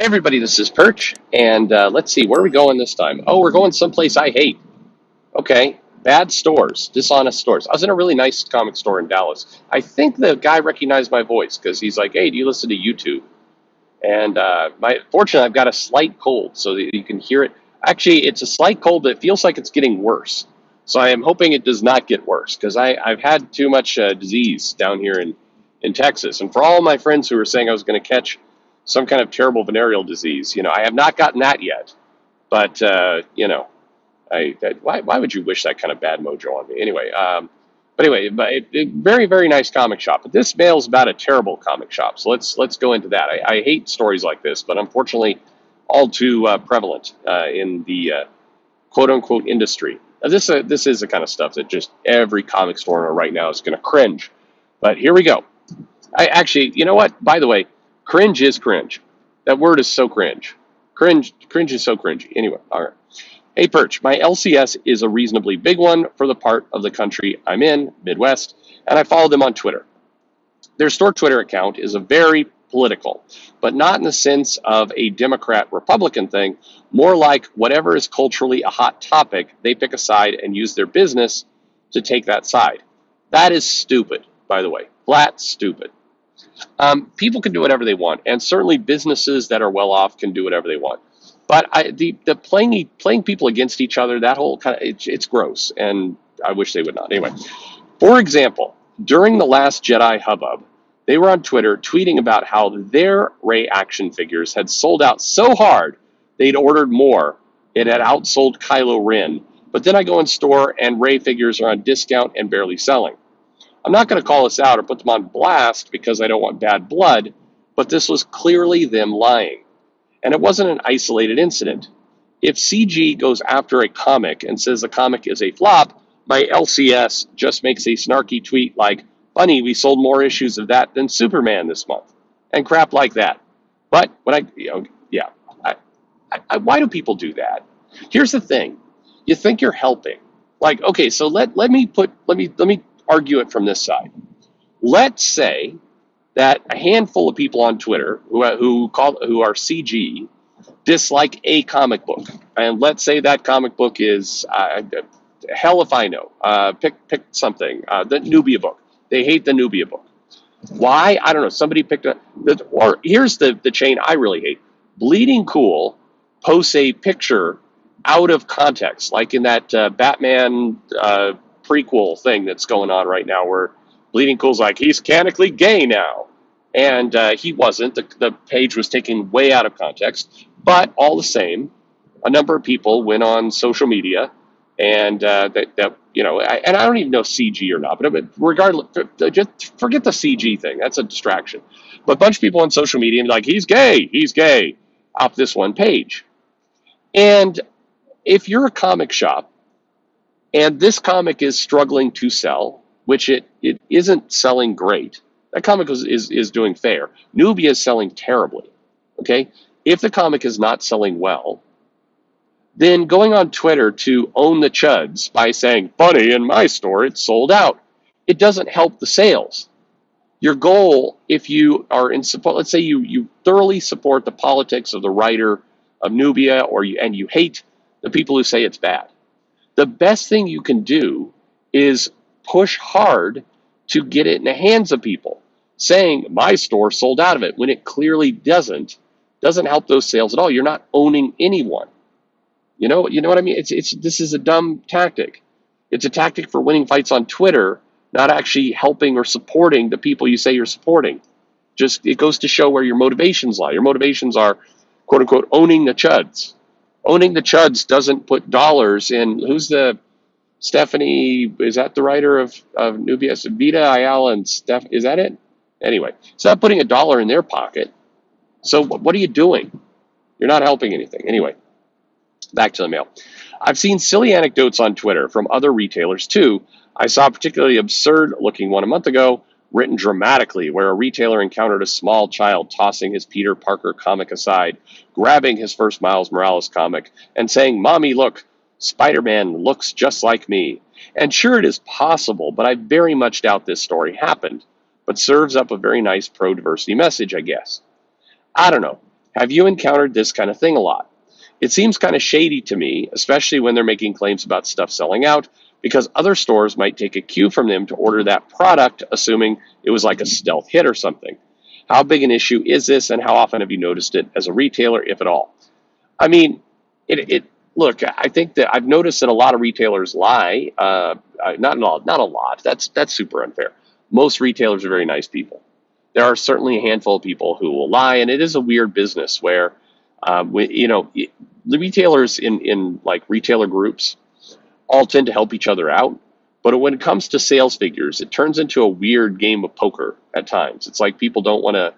Everybody, this is Perch, and let's see, where are we going this time? Oh, we're going someplace I hate. Okay, bad stores, dishonest stores. I was in a really nice comic store in Dallas. I think the guy recognized my voice because he's like, "Hey, do you listen to YouTube?" And fortunately, I've got a slight cold, so that you can hear it. Actually, it's a slight cold, but it feels like it's getting worse. So I am hoping it does not get worse because I've had too much disease down here in Texas. And for all my friends who were saying I was going to catch some kind of terrible venereal disease, I have not gotten that yet. But why would you wish that kind of bad mojo on me? Very very nice comic shop. But this mail's about a terrible comic shop. So let's go into that. I hate stories like this, but unfortunately, all too prevalent in the quote unquote industry. This is the kind of stuff that just every comic store owner right now is going to cringe. But here we go. I actually, you know what? By the way, cringe is cringe. That word is so cringe. Cringe is so cringy. Anyway, all right. Hey, Perch, my LCS is a reasonably big one for the part of the country I'm in, Midwest, and I follow them on Twitter. Their store Twitter account is a very political, but not in the sense of a Democrat-Republican thing, more like whatever is culturally a hot topic, they pick a side and use their business to take that side. That is stupid, by the way, flat stupid. People can do whatever they want, and certainly businesses that are well off can do whatever they want. But the playing people against each other, that whole kind of it's gross, and I wish they would not. Anyway, for example, during the Last Jedi hubbub, they were on Twitter tweeting about how their Rey action figures had sold out so hard they'd ordered more. It had outsold Kylo Ren. But then I go in store and Rey figures are on discount and barely selling. I'm not going to call this out or put them on blast because I don't want bad blood, but this was clearly them lying. And it wasn't an isolated incident. If CG goes after a comic and says the comic is a flop, my LCS just makes a snarky tweet like, "Funny, we sold more issues of that than Superman this month," and crap like that. But why do people do that? Here's the thing: you think you're helping. Like, okay, so let me argue it from this side. Let's say that a handful of people on Twitter who are CG dislike a comic book, and let's say that comic book is hell if I know. Pick something. The Nubia book. They hate the Nubia book. Why? I don't know. Somebody picked a. Or here's the chain I really hate. Bleeding Cool posts a picture out of context, like in that Batman prequel thing that's going on right now, where Bleeding Cool's like, he's canonically gay now. And he wasn't. The page was taken way out of context. But all the same, a number of people went on social media and and I don't even know CG or not, but regardless, just forget the CG thing. That's a distraction. But a bunch of people on social media and like, he's gay, off this one page. And if you're a comic shop and this comic is struggling to sell, which it isn't selling great, that comic is doing fair. Nubia is selling terribly. Okay? If the comic is not selling well, then going on Twitter to own the chuds by saying, "Funny, in my store it's sold out," it doesn't help the sales. Your goal, if you are in support, let's say you thoroughly support the politics of the writer of Nubia, and you hate the people who say it's bad. The best thing you can do is push hard to get it in the hands of people. Saying my store sold out of it when it clearly doesn't help those sales at all. You're not owning anyone. You know what I mean? This is a dumb tactic. It's a tactic for winning fights on Twitter, not actually helping or supporting the people you say you're supporting. Just it goes to show where your motivations lie. Your motivations are, quote unquote, owning the chuds. Owning the chuds doesn't put dollars in. Who's the Stephanie? Is that the writer of Nubia? Vita Ayala and Steph? Is that it? Anyway, it's not putting a dollar in their pocket. So what are you doing? You're not helping anything. Anyway, back to the mail. I've seen silly anecdotes on Twitter from other retailers too. I saw a particularly absurd looking one a month ago, written dramatically, where a retailer encountered a small child tossing his Peter Parker comic aside, grabbing his first Miles Morales comic, and saying, "Mommy, look, Spider-Man looks just like me." And sure, it is possible, but I very much doubt this story happened, but serves up a very nice pro-diversity message, I guess. I don't know. Have you encountered this kind of thing a lot? It seems kind of shady to me, especially when they're making claims about stuff selling out, because other stores might take a cue from them to order that product, assuming it was like a stealth hit or something. How big an issue is this, and how often have you noticed it as a retailer, if at all? I mean, it look. I think that I've noticed that a lot of retailers lie. Not a lot. That's super unfair. Most retailers are very nice people. There are certainly a handful of people who will lie, and it is a weird business where, the retailers in like retailer groups all tend to help each other out. But when it comes to sales figures, it turns into a weird game of poker at times. It's like people don't want to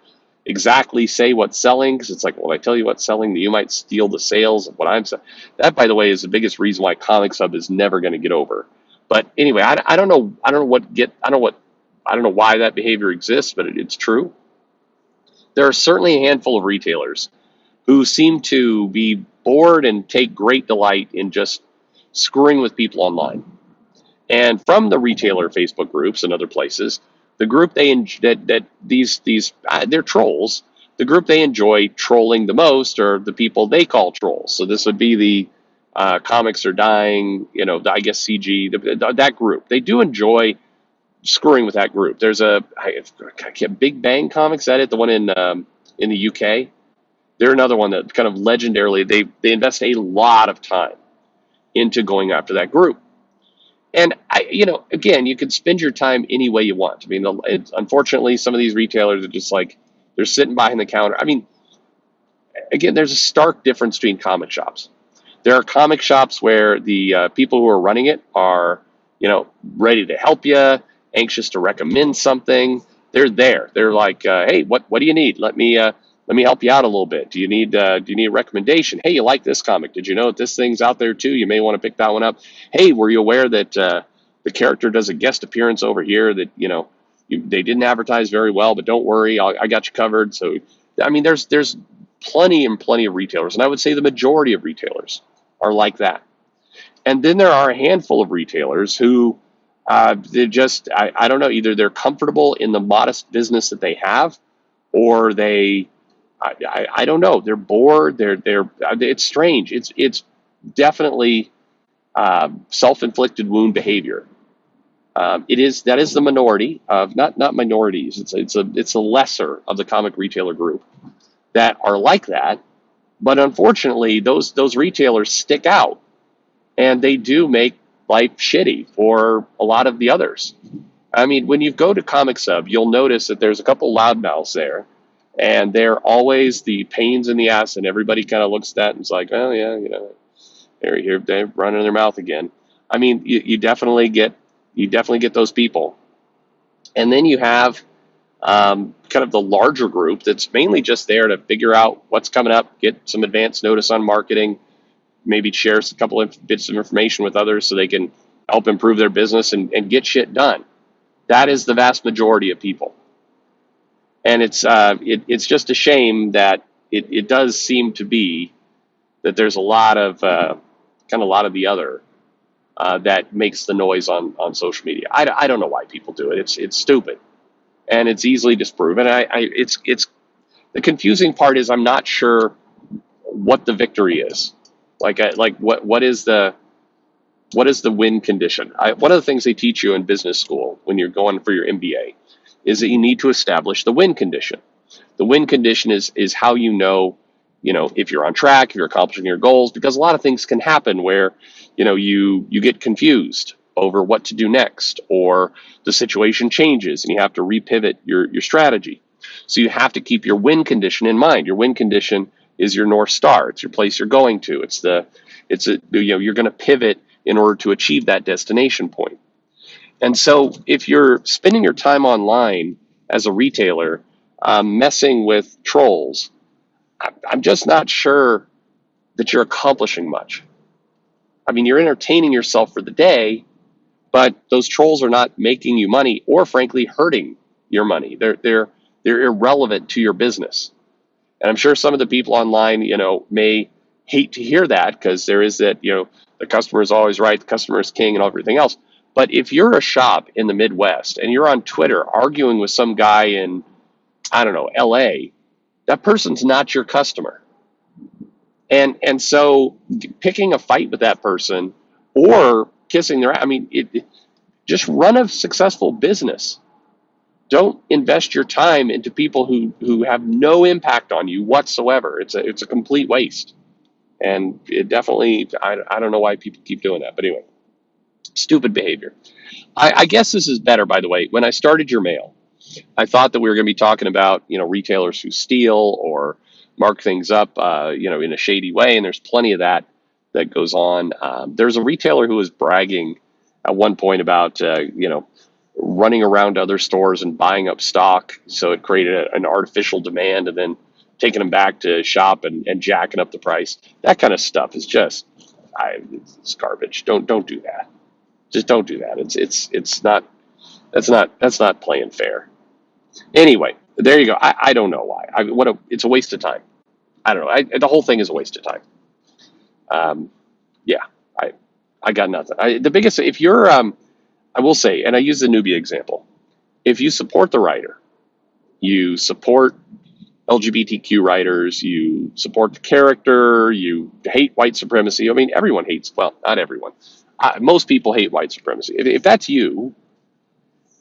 exactly say what's selling because it's like, well, I tell you what's selling, you might steal the sales of what I'm selling. That, by the way, is the biggest reason why Comics Hub is never going to get over. But anyway, I don't know. I don't know why that behavior exists, but it's true. There are certainly a handful of retailers who seem to be bored and take great delight in just screwing with people online. And from the retailer Facebook groups and other places, the group they're trolls. The group they enjoy trolling the most are the people they call trolls. So this would be the comics are dying, I guess CG, that group. They do enjoy screwing with that group. There's Big Bang Comics, is that it? The one in the UK. They're another one that kind of legendarily they invest a lot of time into going after that group. And again, you can spend your time any way you want. I mean, unfortunately, some of these retailers are just like they're sitting behind the counter. I mean, again, there's a stark difference between comic shops. There are comic shops where the people who are running it are, ready to help you, anxious to recommend something. They're there. They're like, hey, what do you need? Let me help you out a little bit. Do you need a recommendation? Hey, you like this comic? Did you know that this thing's out there too? You may want to pick that one up. Hey, were you aware that the character does a guest appearance over here that they didn't advertise very well, but don't worry, I got you covered. So, I mean, there's plenty and plenty of retailers, and I would say the majority of retailers are like that. And then there are a handful of retailers who they just I don't know, either they're comfortable in the modest business that they have, or I don't know, they're bored. It's strange. It's definitely self-inflicted wound behavior. That is the minority of not minorities. It's a lesser of the comic retailer group that are like that. But unfortunately, those retailers stick out, and they do make life shitty for a lot of the others. I mean, when you go to Comics Hub, you'll notice that there's a couple loudmouths there, and they're always the pains in the ass, and everybody kind of looks at that and is like, oh yeah, they're running their mouth again. I mean, you definitely get those people, and then you have kind of the larger group that's mainly just there to figure out what's coming up, get some advance notice on marketing, maybe share a couple of bits of information with others so they can help improve their business and get shit done. That is the vast majority of people. And it's just a shame that it does seem to be that there's a lot of the other that makes the noise on social media. I don't know why people do it. It's stupid, and it's easily disproven. It's the confusing part is I'm not sure what the victory is. What is the win condition? One of the things they teach you in business school when you're going for your MBA is that you need to establish the win condition. The win condition is how if you're on track, if you're accomplishing your goals, because a lot of things can happen where you get confused over what to do next, or the situation changes and you have to repivot your strategy. So you have to keep your win condition in mind. Your win condition is your North Star. It's your place you're going to. You're going to pivot in order to achieve that destination point. And so if you're spending your time online as a retailer, messing with trolls, I'm just not sure that you're accomplishing much. I mean, you're entertaining yourself for the day, but those trolls are not making you money, or frankly hurting your money. They're irrelevant to your business. And I'm sure some of the people online, may hate to hear that, because there is that, the customer is always right, the customer is king, and everything else. But if you're a shop in the Midwest and you're on Twitter arguing with some guy in, I don't know, LA, That person's not your customer. And so picking a fight with that person or kissing their, I mean, just run a successful business. Don't invest your time into people who have no impact on you whatsoever. It's a complete waste. And it definitely, I don't know why people keep doing that. But anyway, stupid behavior. I guess this is better, by the way. When I started your mail, I thought that we were going to be talking about, retailers who steal or mark things up, in a shady way. And there's plenty of that goes on. There's a retailer who was bragging at one point about, running around other stores and buying up stock. So it created an artificial demand and then taking them back to shop and jacking up the price. That kind of stuff is just, it's garbage. Don't do that. Just don't do that. It's not, that's not playing fair. Anyway, there you go. I don't know why. It's a waste of time. I don't know. The whole thing is a waste of time. Yeah, I, I got nothing. The biggest, if you're, I will say, and I use the newbie example. If you support the writer, you support LGBTQ writers, you support the character, you hate white supremacy. I mean, everyone hates, well, not everyone. Most people hate white supremacy. If that's you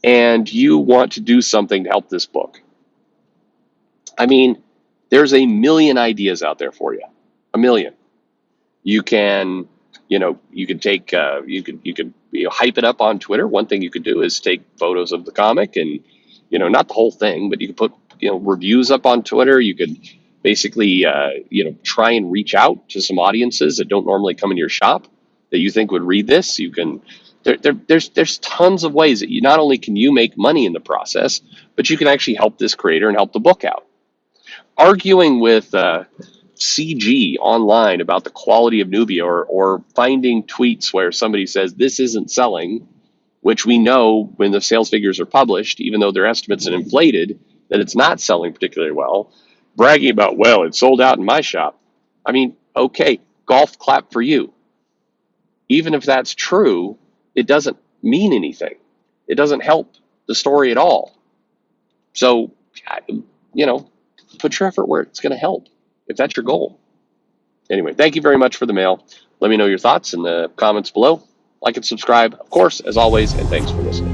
and you want to do something to help this book, I mean, there's a million ideas out there for you. A million. You can, you can take, you could hype it up on Twitter. One thing you could do is take photos of the comic and, not the whole thing, but you could put, reviews up on Twitter. You could basically, try and reach out to some audiences that don't normally come in your shop that you think would read this. You can, there's tons of ways that not only can you make money in the process, but you can actually help this creator and help the book out. Arguing with CG online about the quality of Nubia or finding tweets where somebody says this isn't selling, which we know when the sales figures are published, even though their estimates are inflated, that it's not selling particularly well, bragging about, well, it sold out in my shop. I mean, okay, golf clap for you. Even if that's true, it doesn't mean anything. It doesn't help the story at all. So, put your effort where it's going to help, if that's your goal. Anyway, thank you very much for the mail. Let me know your thoughts in the comments below. Like and subscribe, of course, as always, and thanks for listening.